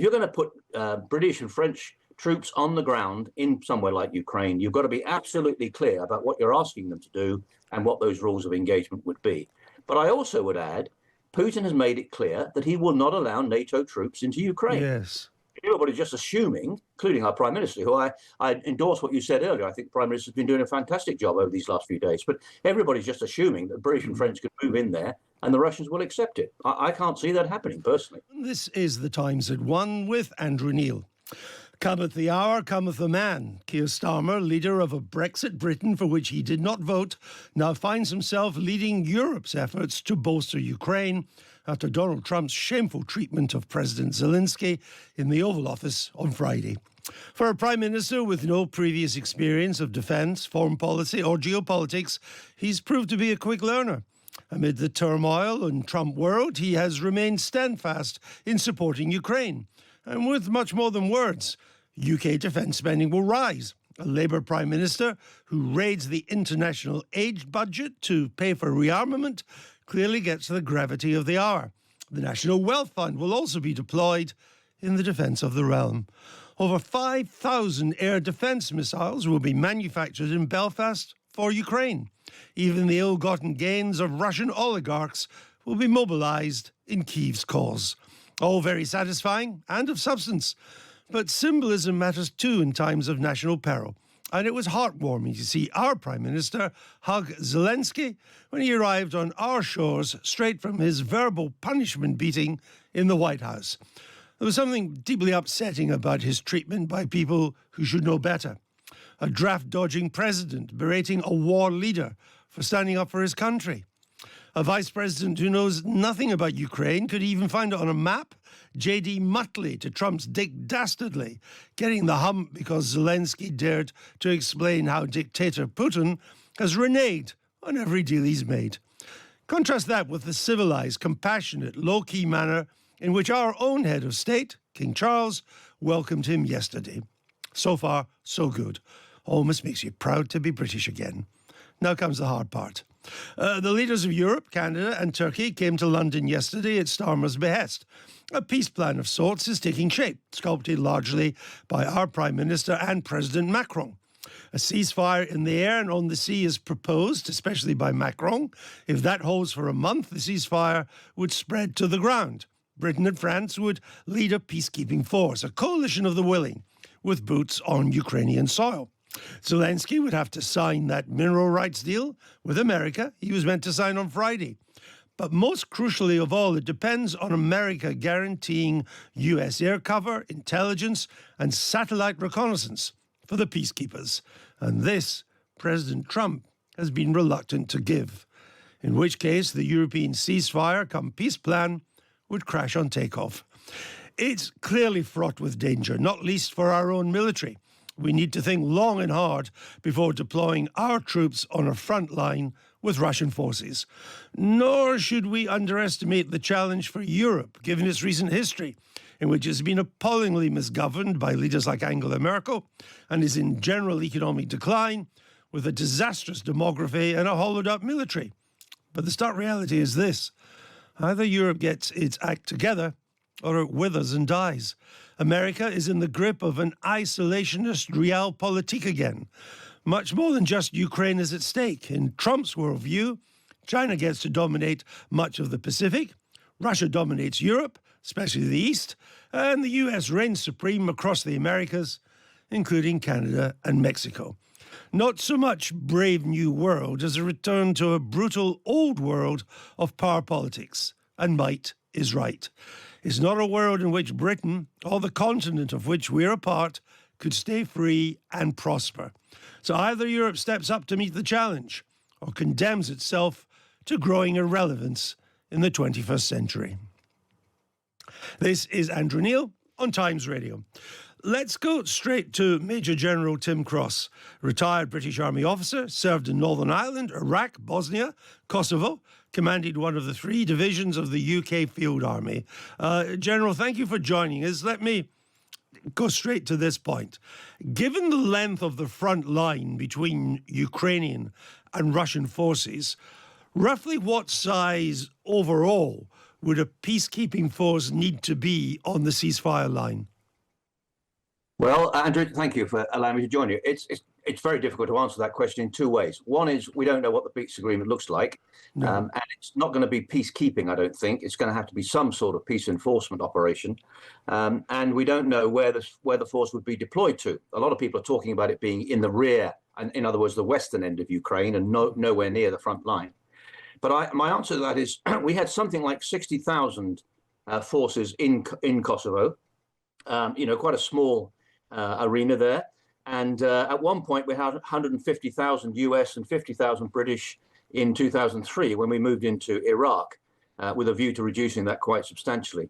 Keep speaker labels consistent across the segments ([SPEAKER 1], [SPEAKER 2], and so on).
[SPEAKER 1] you're going to put British and French troops on the ground in somewhere like Ukraine, you've got to be absolutely clear about what you're asking them to do and what those rules of engagement would be. But I also would add, Putin has made it clear that he will not allow NATO troops into Ukraine.
[SPEAKER 2] Yes.
[SPEAKER 1] Everybody's just assuming, including our Prime Minister, who I endorse what you said earlier. I think the Prime Minister's been doing a fantastic job over these last few days. But everybody's just assuming that British and French can move in there and the Russians will accept it. I can't see that happening, personally.
[SPEAKER 2] This is The Times at 1 with Andrew Neil. Cometh the hour, cometh the man. Keir Starmer, leader of a Brexit Britain for which he did not vote, now finds himself leading Europe's efforts to bolster Ukraine after Donald Trump's shameful treatment of President Zelensky in the Oval Office on Friday. For a Prime Minister with no previous experience of defence, foreign policy or geopolitics, he's proved to be a quick learner. Amid the turmoil in Trump world, he has remained standfast in supporting Ukraine. And with much more than words, UK defence spending will rise. A Labour Prime Minister who raids the international aid budget to pay for rearmament clearly gets the gravity of the hour. The National Wealth Fund will also be deployed in the defence of the realm. Over 5,000 air defence missiles will be manufactured in Belfast for Ukraine. Even the ill-gotten gains of Russian oligarchs will be mobilised in Kyiv's cause. All very satisfying and of substance. But symbolism matters too in times of national peril. And it was heartwarming to see our Prime Minister hug Zelensky when he arrived on our shores straight from his verbal punishment beating in the White House. There was something deeply upsetting about his treatment by people who should know better. A draft-dodging president berating a war leader for standing up for his country. A vice president who knows nothing about Ukraine could even find it on a map. J.D. Muttley to Trump's Dick Dastardly, getting the hump because Zelensky dared to explain how dictator Putin has reneged on every deal he's made. Contrast that with the civilised, compassionate, low-key manner in which our own head of state, King Charles, welcomed him yesterday. So far, so good. Almost makes you proud to be British again. Now comes the hard part. The leaders of Europe, Canada and Turkey came to London yesterday at Starmer's behest. A peace plan of sorts is taking shape, sculpted largely by our Prime Minister and President Macron. A ceasefire in the air and on the sea is proposed, especially by Macron. If that holds for a month, the ceasefire would spread to the ground. Britain and France would lead a peacekeeping force, a coalition of the willing, with boots on Ukrainian soil. Zelensky would have to sign that mineral rights deal with America he was meant to sign on Friday. But most crucially of all, it depends on America guaranteeing US air cover, intelligence and satellite reconnaissance for the peacekeepers. And this, President Trump has been reluctant to give. In which case, the European ceasefire come peace plan would crash on takeoff. It's clearly fraught with danger, not least for our own military. We need to think long and hard before deploying our troops on a front line with Russian forces. Nor should we underestimate the challenge for Europe, given its recent history, in which it's been appallingly misgoverned by leaders like Angela Merkel and is in general economic decline, with a disastrous demography and a hollowed-up military. But the stark reality is this. Either Europe gets its act together or it withers and dies. America is in the grip of an isolationist realpolitik again. Much more than just Ukraine is at stake. In Trump's worldview, China gets to dominate much of the Pacific, Russia dominates Europe, especially the East, and the US reigns supreme across the Americas, including Canada and Mexico. Not so much brave new world as a return to a brutal old world of power politics, and might is right. It's not a world in which Britain, or the continent of which we're a part, could stay free and prosper. So either Europe steps up to meet the challenge, or condemns itself to growing irrelevance in the 21st century. This is Andrew Neil on Times Radio. Let's go straight to Major General Tim Cross, retired British Army officer, served in Northern Ireland, Iraq, Bosnia, Kosovo, commanded one of the 3 divisions of the UK Field Army. General, thank you for joining us. Let me go straight to this point. Given the length of the front line between Ukrainian and Russian forces, roughly what size overall would a peacekeeping force need to be on the ceasefire line?
[SPEAKER 1] Well, Andrew, thank you for allowing me to join you. It's very difficult to answer that question in two ways. One is we don't know what the peace agreement looks like,
[SPEAKER 2] No.
[SPEAKER 1] and it's not going to be peacekeeping, I don't think. It's going to have to be some sort of peace enforcement operation, and we don't know where the force would be deployed to. A lot of people are talking about it being in the rear, and in other words, the western end of Ukraine, and nowhere near the front line. But my answer to that is we had something like 60,000 forces in Kosovo. Quite a small arena there. And at one point, we had 150,000 US and 50,000 British in 2003 when we moved into Iraq, with a view to reducing that quite substantially.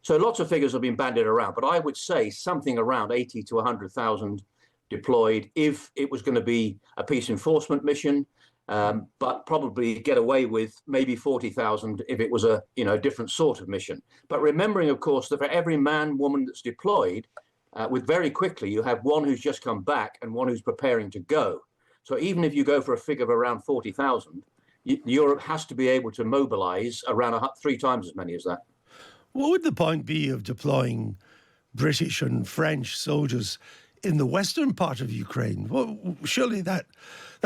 [SPEAKER 1] So lots of figures have been bandied around, but I would say something around 80 to 100,000 deployed if it was going to be a peace enforcement mission, but probably get away with maybe 40,000 if it was a different sort of mission. But remembering, of course, that for every man, woman that's deployed, with very quickly, you have one who's just come back and one who's preparing to go. So even if you go for a figure of around 40,000, Europe has to be able to mobilize around 3 times as many as that.
[SPEAKER 2] What would the point be of deploying British and French soldiers in the western part of Ukraine? Well, surely that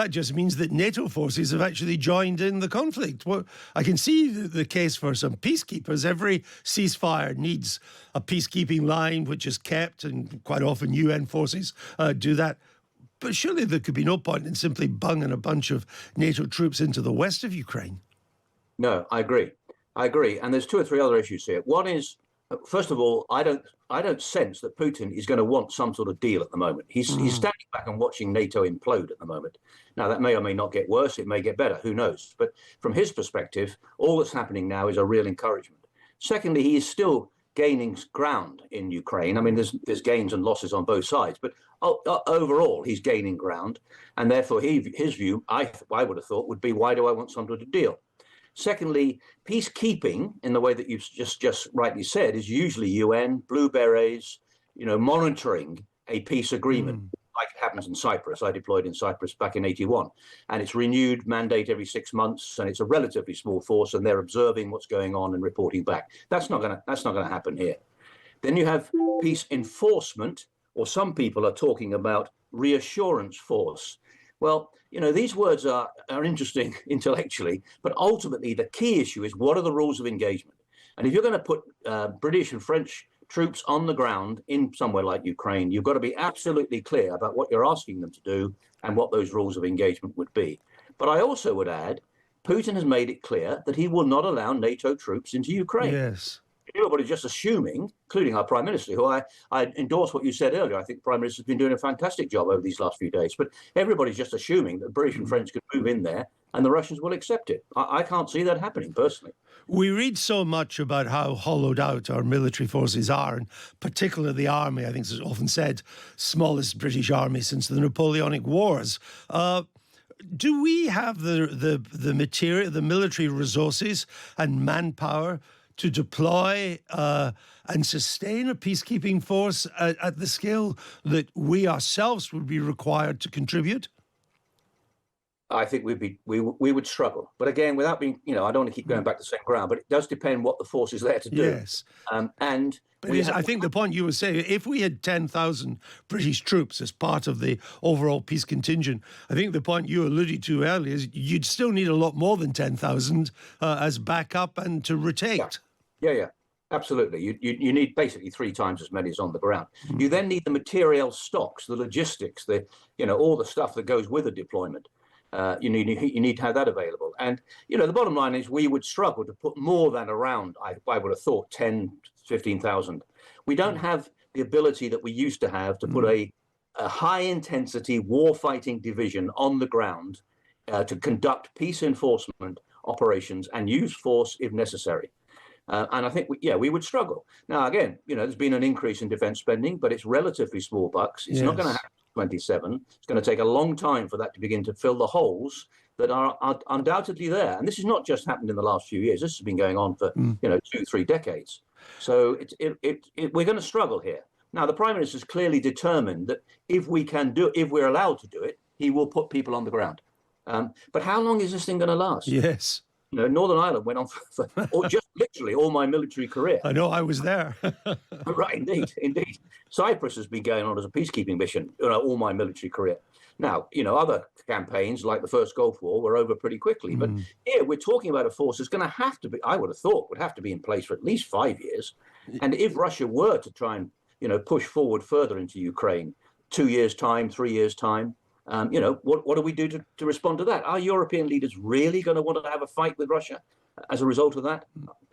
[SPEAKER 2] just means that NATO forces have actually joined in the conflict. Well, I can see the case for some peacekeepers. Every ceasefire needs a peacekeeping line, which is kept, and quite often UN forces do that. But surely there could be no point in simply bunging a bunch of NATO troops into the west of Ukraine.
[SPEAKER 1] No, I agree. And there's 2 or 3 other issues here. One is, first of all, I don't sense that Putin is going to want some sort of deal at the moment. He's standing back and watching NATO implode at the moment. Now, that may or may not get worse. It may get better. Who knows? But from his perspective, all that's happening now is a real encouragement. Secondly, he is still gaining ground in Ukraine. I mean, there's gains and losses on both sides, but overall, he's gaining ground. And therefore, his view, I would have thought, would be, why do I want some sort of deal? Secondly, peacekeeping, in the way that you've just rightly said, is usually UN, blue berets, monitoring a peace agreement, like it happens in Cyprus. I deployed in Cyprus back in '81, and it's renewed mandate every 6 months, and it's a relatively small force, and they're observing what's going on and reporting back. That's not going to happen here. Then you have peace enforcement, or some people are talking about reassurance force. Well, these words are interesting intellectually, but ultimately the key issue is, what are the rules of engagement? And if you're going to put British and French troops on the ground in somewhere like Ukraine, you've got to be absolutely clear about what you're asking them to do and what those rules of engagement would be. But I also would add, Putin has made it clear that he will not allow NATO troops into Ukraine.
[SPEAKER 2] Yes.
[SPEAKER 1] Everybody's just assuming, including our Prime Minister, who I endorse what you said earlier. I think the Prime Minister's been doing a fantastic job over these last few days. But everybody's just assuming that British and French could move in there and the Russians will accept it. I can't see that happening, personally.
[SPEAKER 2] We read so much about how hollowed out our military forces are, and particularly the army. I think it's often said, smallest British army since the Napoleonic Wars. Do we have the material, the military resources and manpower to deploy and sustain a peacekeeping force at the scale that we ourselves would be required to contribute?
[SPEAKER 1] I think we would struggle. But again, without being, I don't want to keep going back to the same ground, but it does depend what the force is there to do.
[SPEAKER 2] Yes. I think the point you were saying, if we had 10,000 British troops as part of the overall peace contingent, I think the point you alluded to earlier is you'd still need a lot more than 10,000 as backup and to rotate.
[SPEAKER 1] Yeah. Absolutely. You need basically 3 times as many as on the ground. You then need the material stocks, the logistics, all the stuff that goes with a deployment. You need to have that available. And, the bottom line is we would struggle to put more than around, I would have thought, 10, 15,000. We don't have the ability that we used to have to put a high-intensity war-fighting division on the ground to conduct peace enforcement operations and use force if necessary. And I think, we would struggle. Now, again, there's been an increase in defense spending, but it's relatively small bucks. It's not going to happen in 27. It's going to take a long time for that to begin to fill the holes that are undoubtedly there. And this has not just happened in the last few years. This has been going on for, 2-3 decades. So we're going to struggle here. Now, the Prime Minister is clearly determined that if we're allowed to do it, he will put people on the ground. But how long is this thing going to last?
[SPEAKER 2] Yes.
[SPEAKER 1] Northern Ireland went on for just literally all my military career.
[SPEAKER 2] I know, I was there.
[SPEAKER 1] Right, indeed, indeed. Cyprus has been going on as a peacekeeping mission, all my military career. Now, other campaigns like the first Gulf War were over pretty quickly. But here we're talking about a force that's going to have to be, I would have thought, would have to be in place for at least 5 years. And if Russia were to try and, push forward further into Ukraine, 2 years' time, 3 years' time, what do we do to respond to that? Are European leaders really going to want to have a fight with Russia as a result of that?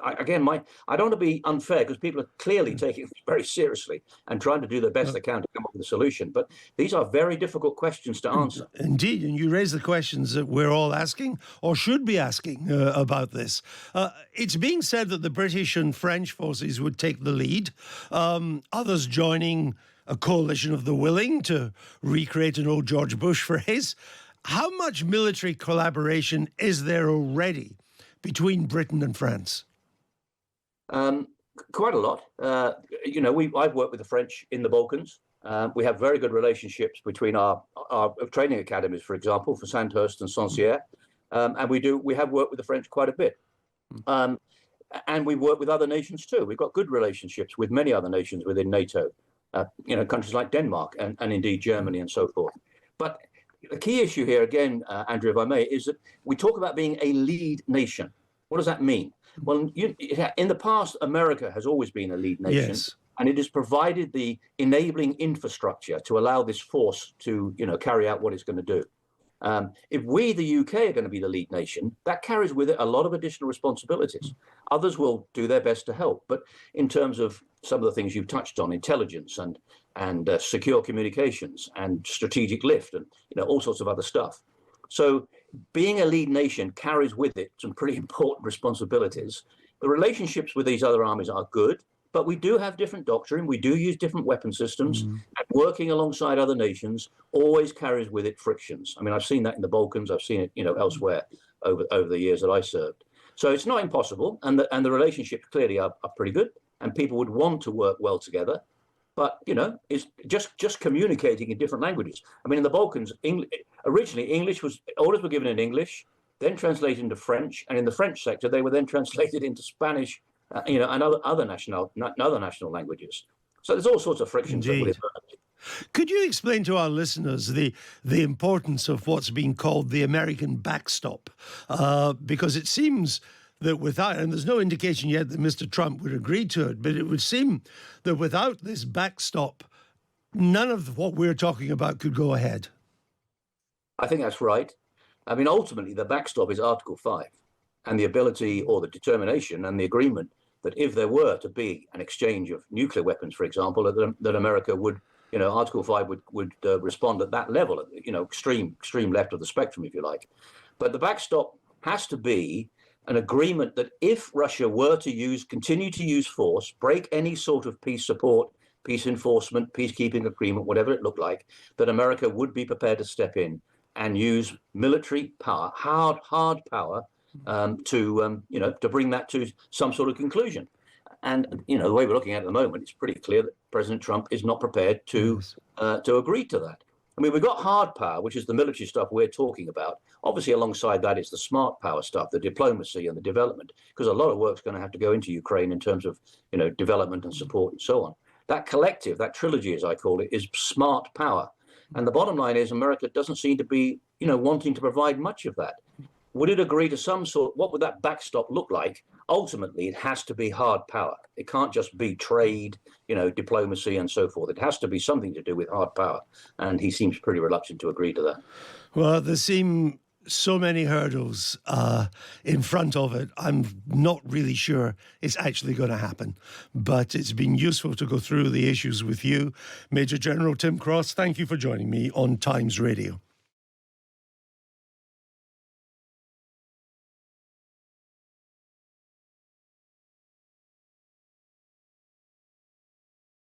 [SPEAKER 1] I don't want to be unfair, because people are clearly taking this very seriously and trying to do the best they can to come up with a solution. But these are very difficult questions to answer.
[SPEAKER 2] Indeed, and you raise the questions that we're all asking, or should be asking, about this. It's being said that the British and French forces would take the lead, others joining a coalition of the willing, to recreate an old George Bush phrase. How much military collaboration is there already between Britain and France?
[SPEAKER 1] Quite a lot. I've worked with the French in the Balkans. We have very good relationships between our training academies, for example, for Sandhurst and Saint-Cyr. And we have worked with the French quite a bit. And we work with other nations too. We've got good relationships with many other nations within NATO, countries like Denmark and indeed Germany and so forth. But the key issue here, again, Andrew, if I may, is that we talk about being a lead nation. What does that mean? Well, in the past, America has always been a lead nation,
[SPEAKER 2] Yes.
[SPEAKER 1] and it has provided the enabling infrastructure to allow this force to, carry out what it's going to do. If we, the UK, are going to be the lead nation, that carries with it a lot of additional responsibilities. Others will do their best to help, but in terms of some of the things you've touched on, intelligence and secure communications and strategic lift and all sorts of other stuff. So being a lead nation carries with it some pretty important responsibilities. The relationships with these other armies are good, but we do have different doctrine. We do use different weapon systems, and working alongside other nations always carries with it frictions. I mean, I've seen that in the Balkans. I've seen it, elsewhere over the years that I served. So it's not impossible, and the relationships clearly are pretty good, and people would want to work well together. But it's just communicating in different languages. I mean, in the Balkans, originally orders were given in English, then translated into French, and in the French sector they were then translated into Spanish, and other national languages. So there's all sorts of frictions that would emerge.
[SPEAKER 2] Could you explain to our listeners the importance of what's being called the American backstop? Because it seems that without, and there's no indication yet that Mr. Trump would agree to it, but it would seem that without this backstop, none of what we're talking about could go ahead.
[SPEAKER 1] I think that's right. I mean, ultimately, the backstop is Article 5 and the ability or the determination and the agreement that if there were to be an exchange of nuclear weapons, for example, that America would, Article 5 would respond at that level, extreme left of the spectrum, if you like. But the backstop has to be an agreement that if Russia were to continue to use force, break any sort of peace support, peace enforcement, peacekeeping agreement, whatever it looked like, that America would be prepared to step in and use military power, hard power, to bring that to some sort of conclusion. And the way we're looking at it at the moment, it's pretty clear that President Trump is not prepared to agree to that. I mean, we've got hard power, which is the military stuff we're talking about. Obviously, alongside that is the smart power stuff, the diplomacy and the development, because a lot of work's going to have to go into Ukraine in terms of, development and support and so on. That collective, that trilogy, as I call it, is smart power. And the bottom line is America doesn't seem to be, wanting to provide much of that. Would it agree to some sort? What would that backstop look like? Ultimately, it has to be hard power. It can't just be trade, diplomacy and so forth. It has to be something to do with hard power. And he seems pretty reluctant to agree to that.
[SPEAKER 2] Well, there seem so many hurdles in front of it. I'm not really sure it's actually going to happen. But it's been useful to go through the issues with you. Major General Tim Cross, thank you for joining me on Times Radio.